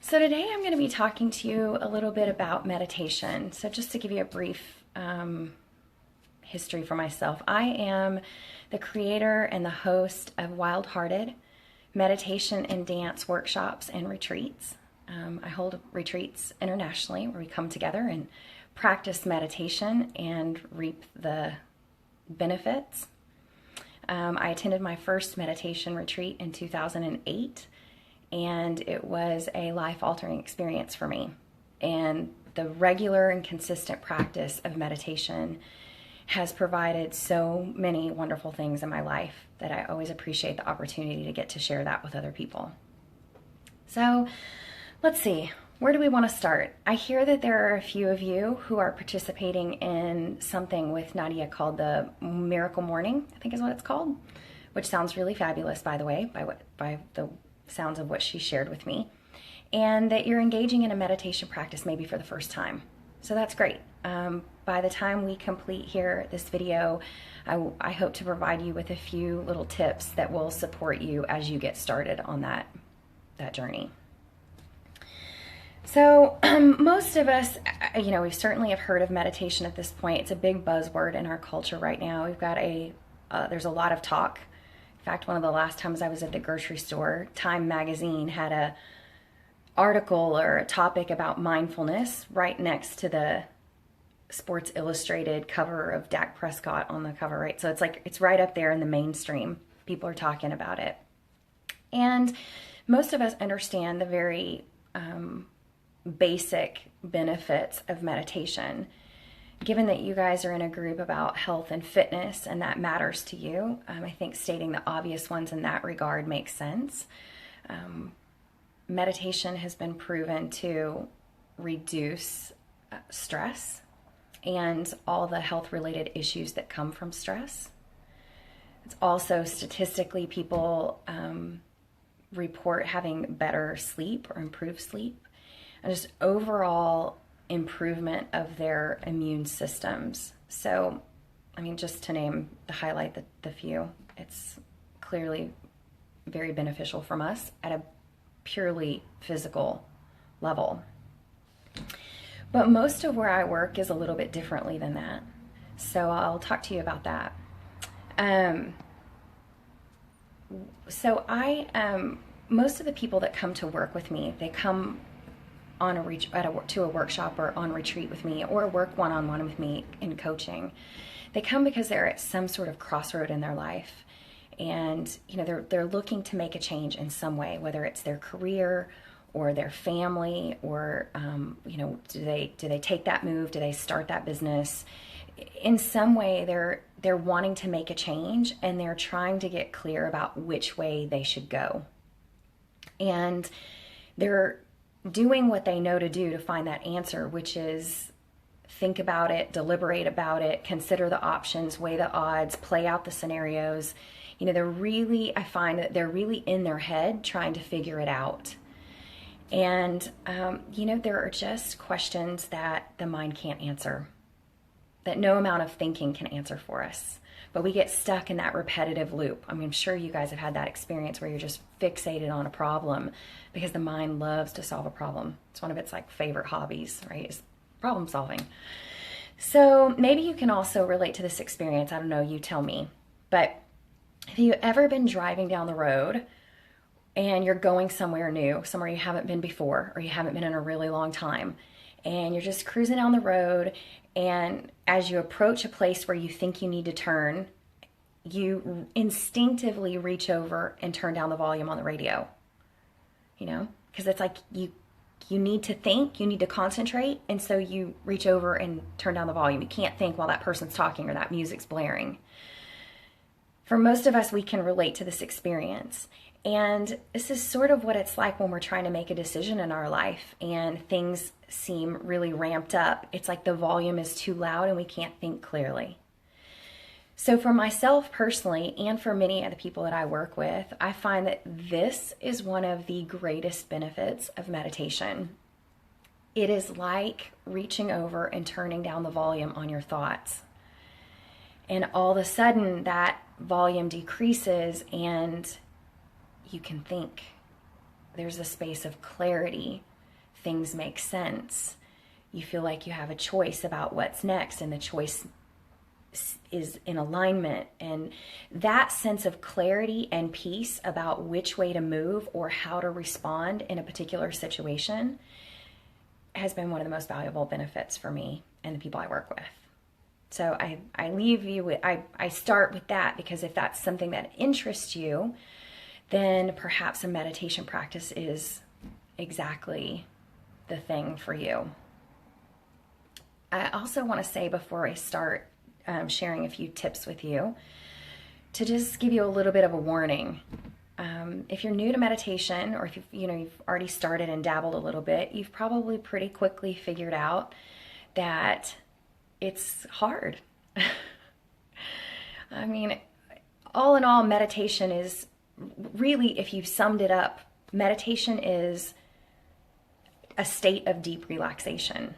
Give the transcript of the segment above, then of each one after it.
So today I'm going to be talking to you a little bit about meditation. So just to give you a brief history for myself, I am the creator and the host of Wild Hearted meditation and dance workshops and retreats. I hold retreats internationally where we come together and practice meditation and reap the benefits. I attended my first meditation retreat in 2008. And it was a life-altering experience for me. And the regular and consistent practice of meditation has provided so many wonderful things in my life that I always appreciate the opportunity to get to share that with other people. So let's see, where do we want to start? I hear that there are a few of you who are participating in something with Nadya called the Miracle Morning, I think is what it's called, which sounds really fabulous, by the way, by the sounds of what she shared with me, and that you're engaging in a meditation practice maybe for the first time. So that's great. By the time we complete here this video, I hope to provide you with a few little tips that will support you as you get started on that journey. So most of us, we certainly have heard of meditation at this point. It's a big buzzword in our culture right now. We've got there's a lot of talk. In fact, one of the last times I was at the grocery store, Time magazine had a article or a topic about mindfulness right next to the Sports Illustrated cover of Dak Prescott on the cover, right? So it's right up there in the mainstream. People are talking about it. And most of us understand the very basic benefits of meditation. Given that you guys are in a group about health and fitness and that matters to you, I think stating the obvious ones in that regard makes sense. Meditation has been proven to reduce stress and all the health-related issues that come from stress. It's also statistically people report having better sleep or improved sleep, and just overall improvement of their immune systems. So, just to highlight the few, it's clearly very beneficial from us at a purely physical level. But most of where I work is a little bit differently than that. So I'll talk to you about that. Most of the people that come to work with me, they come to a workshop or on retreat with me or work one-on-one with me in coaching. They come because they're at some sort of crossroad in their life, and they're looking to make a change in some way, whether it's their career or their family, or do they take that move, do they start that business? In some way they're wanting to make a change, and they're trying to get clear about which way they should go, and they're doing what they know to do to find that answer, which is think about it, deliberate about it, consider the options, weigh the odds, play out the scenarios. I find that they're really in their head trying to figure it out. And, there are just questions that the mind can't answer, that no amount of thinking can answer for us. But we get stuck in that repetitive loop. I'm sure you guys have had that experience where you're just fixated on a problem because the mind loves to solve a problem. It's one of its favorite hobbies, right? Is problem solving. So maybe you can also relate to this experience. I don't know, you tell me. But have you ever been driving down the road and you're going somewhere new, somewhere you haven't been before, or you haven't been in a really long time, and you're just cruising down the road, and as you approach a place where you think you need to turn, you instinctively reach over and turn down the volume on the radio, because it's you need to think, you need to concentrate, and so you reach over and turn down the volume. You can't think while that person's talking or that music's blaring. For most of us, we can relate to this experience. And this is sort of what it's like when we're trying to make a decision in our life and things seem really ramped up. It's like the volume is too loud and we can't think clearly. So for myself personally, and for many of the people that I work with, I find that this is one of the greatest benefits of meditation. It is like reaching over and turning down the volume on your thoughts. And all of a sudden that volume decreases and you can think. There's a space of clarity things make sense. You feel like you have a choice about what's next, and the choice is in alignment. And that sense of clarity and peace about which way to move or how to respond in a particular situation has been one of the most valuable benefits for me and the people I work with. So I leave you with, I start with that, because if that's something that interests you, then perhaps a meditation practice is exactly the thing for you. I also want to say, before I start sharing a few tips with you, to just give you a little bit of a warning. If you're new to meditation, or if you've already started and dabbled a little bit, you've probably pretty quickly figured out that it's hard. I mean, all in all, meditation is really, if you summed it up, meditation is a state of deep relaxation.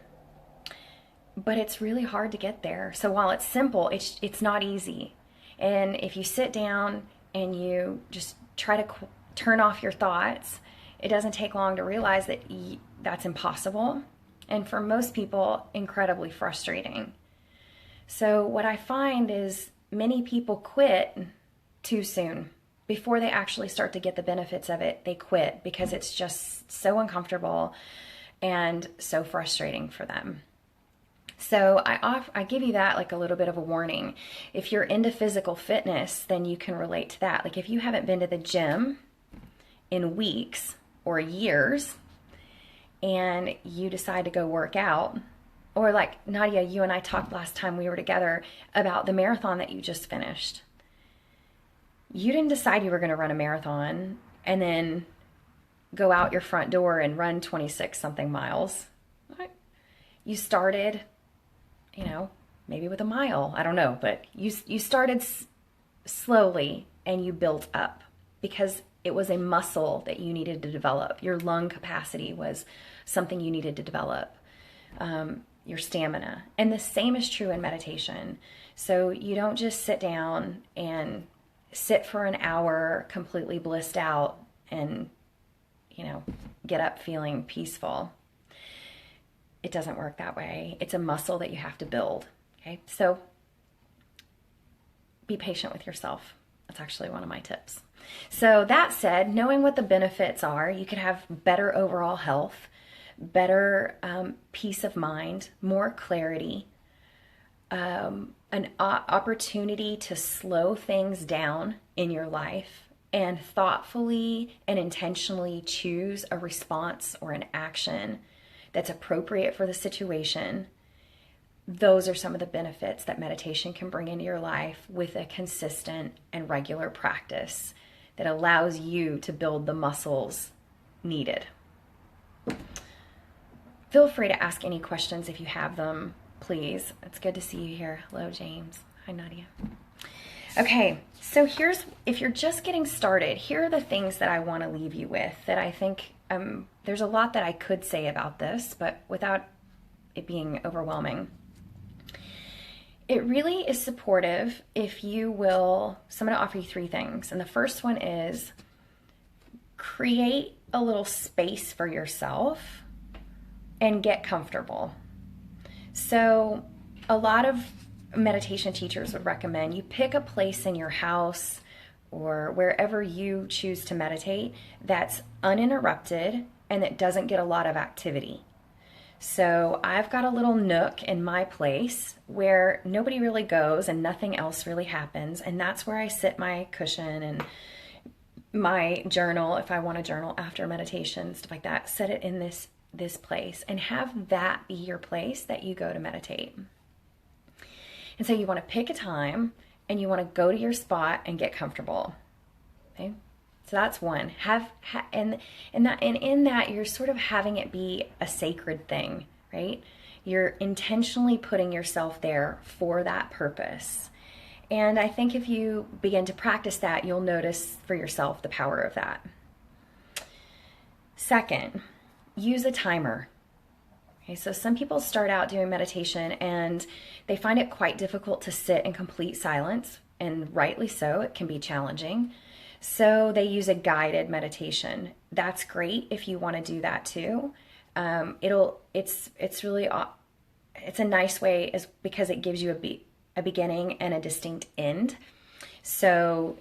But it's really hard to get there. So while it's simple, it's not easy. And if you sit down and you just try to turn off your thoughts, it doesn't take long to realize that that's impossible. And for most people, incredibly frustrating. So what I find is many people quit too soon. Before they actually start to get the benefits of it, they quit because it's just so uncomfortable and so frustrating for them. So I give you that like a little bit of a warning. If you're into physical fitness, then you can relate to that. Like if you haven't been to the gym in weeks or years and you decide to go work out, or like Nadya, you and I talked last time we were together about the marathon that you just finished. You didn't decide you were going to run a marathon and then go out your front door and run 26 something miles. You started, maybe with a mile, I don't know, but you started slowly and you built up because it was a muscle that you needed to develop. Your lung capacity was something you needed to develop, your stamina. And the same is true in meditation. So you don't just sit down and sit for an hour completely blissed out and, get up feeling peaceful. It doesn't work that way. It's a muscle that you have to build. Okay, so be patient with yourself. That's actually one of my tips. So that said, knowing what the benefits are, you could have better overall health, better peace of mind, more clarity, an opportunity to slow things down in your life and thoughtfully and intentionally choose a response or an action that's appropriate for the situation. Those are some of the benefits that meditation can bring into your life with a consistent and regular practice that allows you to build the muscles needed. Feel free to ask any questions if you have them, please. It's good to see you here. Hello, James. Hi, Nadya. Okay, so if you're just getting started, here are the things that I want to leave you with that I think there's a lot that I could say about this, but without it being overwhelming. It really is supportive if you will, so I'm going to offer you 3 things. And the first one is create a little space for yourself and get comfortable. So a lot of meditation teachers would recommend you pick a place in your house or wherever you choose to meditate that's uninterrupted and that doesn't get a lot of activity. So I've got a little nook in my place where nobody really goes and nothing else really happens, and that's where I sit my cushion and my journal, if I want to journal after meditation, stuff like that. Set it in this place and have that be your place that you go to meditate. And so you want to pick a time and you want to go to your spot and get comfortable. Okay? So that's one. And in that you're sort of having it be a sacred thing, right? You're intentionally putting yourself there for that purpose. And I think if you begin to practice that, you'll notice for yourself the power of that. Second, use a timer. Okay, so some people start out doing meditation and they find it quite difficult to sit in complete silence, and rightly so, it can be challenging. So they use a guided meditation. That's great if you want to do that too. It's really, it's a nice way because it gives you a beginning and a distinct end. So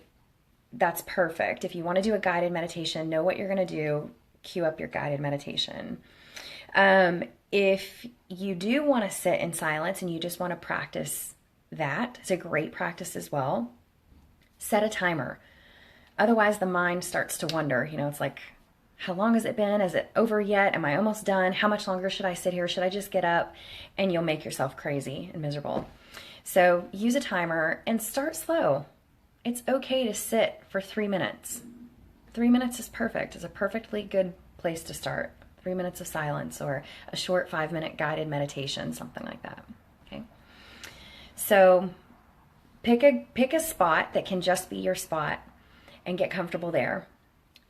that's perfect. If you want to do a guided meditation, know what you're going to do, cue up your guided meditation. If you do want to sit in silence and you just want to practice that, it's a great practice as well. Set a timer. Otherwise, the mind starts to wonder, it's like, how long has it been? Is it over yet? Am I almost done? How much longer should I sit here? Should I just get up? And you'll make yourself crazy and miserable. So use a timer and start slow. It's okay to sit for 3 minutes. 3 minutes is perfect. It's a perfectly good place to start. 3 minutes of silence or a short 5-minute guided meditation, something like that. Okay. So pick a spot that can just be your spot and get comfortable there.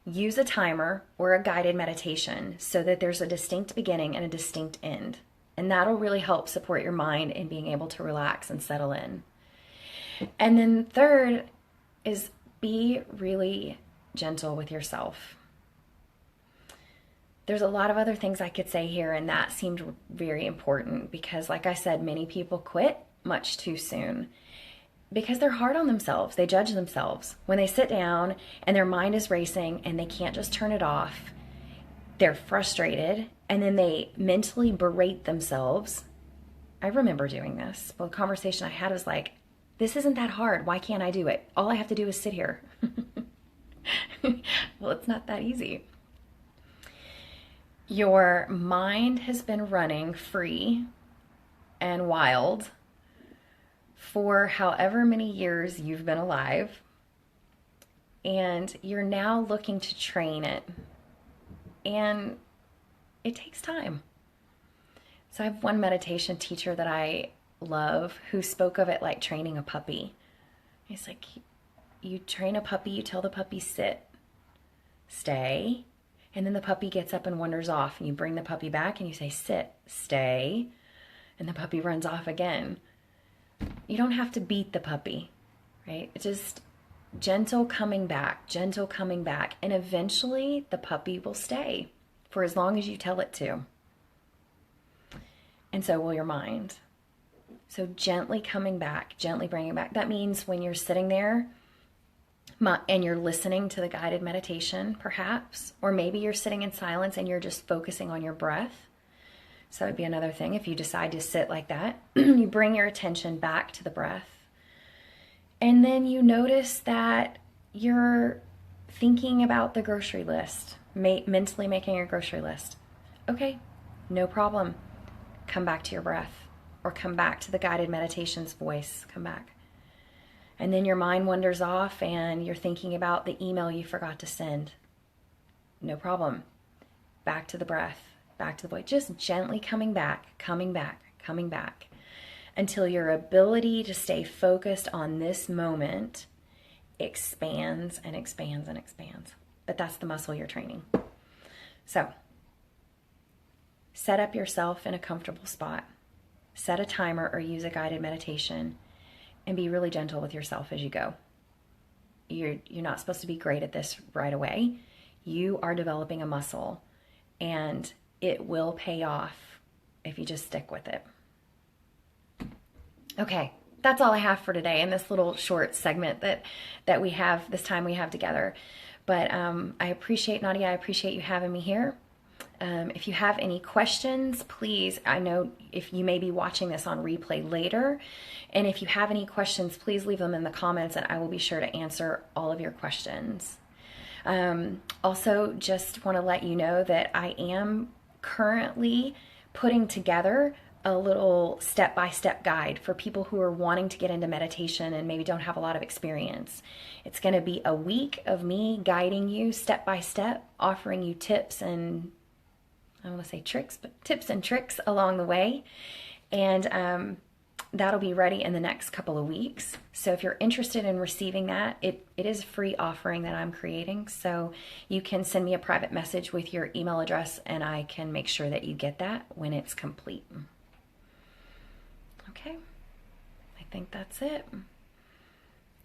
Use a timer or a guided meditation so that there's a distinct beginning and a distinct end. And that'll really help support your mind in being able to relax and settle in. And then third is be really gentle with yourself. There's a lot of other things I could say here, and that seemed very important because, like I said, many people quit much too soon because they're hard on themselves. They judge themselves. When they sit down and their mind is racing and they can't just turn it off, they're frustrated, and then they mentally berate themselves. I remember doing this. Well, the conversation I had was like, this isn't that hard. Why can't I do it? All I have to do is sit here. Well, it's not that easy. Your mind has been running free and wild for however many years you've been alive, and you're now looking to train it. And it takes time. So I have one meditation teacher that I love who spoke of it like training a puppy. He's like, you train a puppy, you tell the puppy sit, stay, and then the puppy gets up and wanders off, and you bring the puppy back and you say sit, stay, and the puppy runs off again. You don't have to beat the puppy, right? It's just gentle coming back, and eventually the puppy will stay for as long as you tell it to. And so will your mind. So gently coming back, gently bringing it back. That means when you're sitting there and you're listening to the guided meditation, perhaps, or maybe you're sitting in silence and you're just focusing on your breath. So that would be another thing. If you decide to sit like that, you bring your attention back to the breath. And then you notice that you're thinking about the grocery list, mentally making your grocery list. Okay, no problem. Come back to your breath, or come back to the guided meditation's voice. Come back. And then your mind wanders off and you're thinking about the email you forgot to send. No problem. Back to the breath, back to the voice. Just gently coming back until your ability to stay focused on this moment expands and expands and expands. But that's the muscle you're training. So set up yourself in a comfortable spot. Set a timer or use a guided meditation, and be really gentle with yourself as you go. You're not supposed to be great at this right away. You are developing a muscle, and it will pay off if you just stick with it. Okay, that's all I have for today in this little short segment that we have, this time we have together. But I appreciate, Nadya, I appreciate you having me here. If you have any questions, please, I know if you may be watching this on replay later, and if you have any questions, please leave them in the comments and I will be sure to answer all of your questions. Also, just want to let you know that I am currently putting together a little step-by-step guide for people who are wanting to get into meditation and maybe don't have a lot of experience. It's going to be a week of me guiding you step-by-step, offering you tips and I don't want to say tricks, but tips and tricks along the way. And that'll be ready in the next couple of weeks. So if you're interested in receiving that, it is a free offering that I'm creating. So you can send me a private message with your email address and I can make sure that you get that when it's complete. Okay, I think that's it.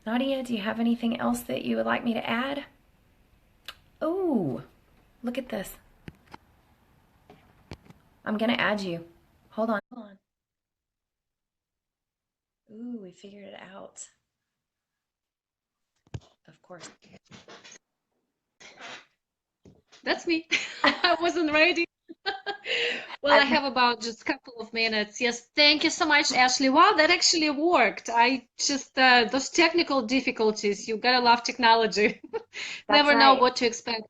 Nadya, do you have anything else that you would like me to add? Oh, look at this. I'm gonna add you. Hold on. Hold on. Ooh, we figured it out. Of course. That's me. I wasn't ready. Well, I I- have about just a couple of minutes. Yes, thank you so much, Ashlie. Wow, that actually worked. I just, those technical difficulties, you gotta love technology. That's Never know right. what to expect.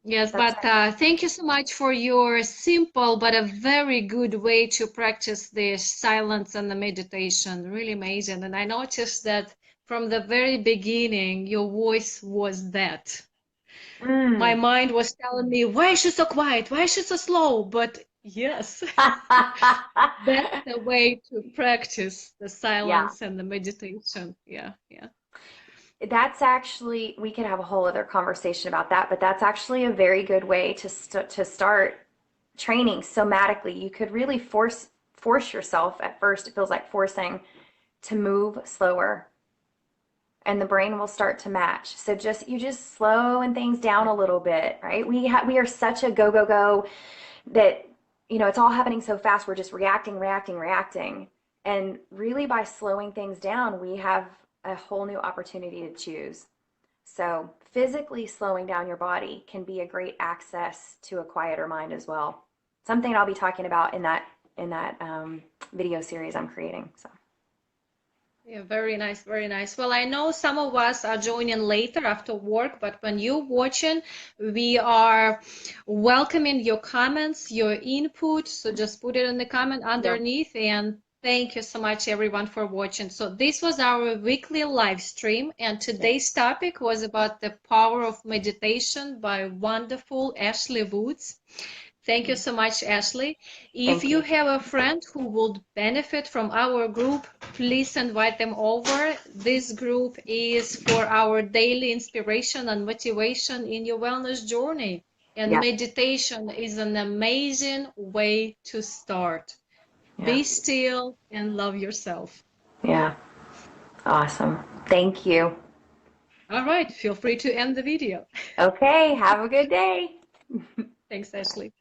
Yes, That's but right. thank you so much for your simple but a very good way to practice the silence and the meditation. Really amazing. And I noticed that from the very beginning, your voice was that. My Mm. mind was telling me, why is she so quiet? Why is she so slow? But yes, that's the way to practice the Yeah. silence and the meditation. Yeah, yeah. That's actually, we could have a whole other conversation about that, but that's actually a very good way to start training somatically. You could really force yourself at first. It feels like forcing to move slower, and the brain will start to match. So just slowing things down a little bit, right? We are such a go go go that it's all happening so fast. We're just reacting, reacting, reacting. And really by slowing things down, we have a whole new opportunity to choose. So physically slowing down your body can be a great access to a quieter mind as well. Something I'll be talking about in that video series I'm creating. So Yeah, very nice, very nice. Well, I know some of us are joining later after work, but when you're watching, we are welcoming your comments, your input. So just put it in the comment yeah, underneath. And thank you so much, everyone, for watching. So this was our weekly live stream, and yeah. today's topic was about the power of meditation by wonderful Ashlie Woods. Thank you so much, Ashlie. If Thank you you. have a friend who would benefit from our group, please invite them over. This group is for our daily inspiration and motivation in your wellness journey. And Yeah, meditation is an amazing way to start. yeah, Be still and love yourself. yeah. Awesome. Thank you. All right, feel free to end the video. Okay, have a good day. Thanks, Ashley.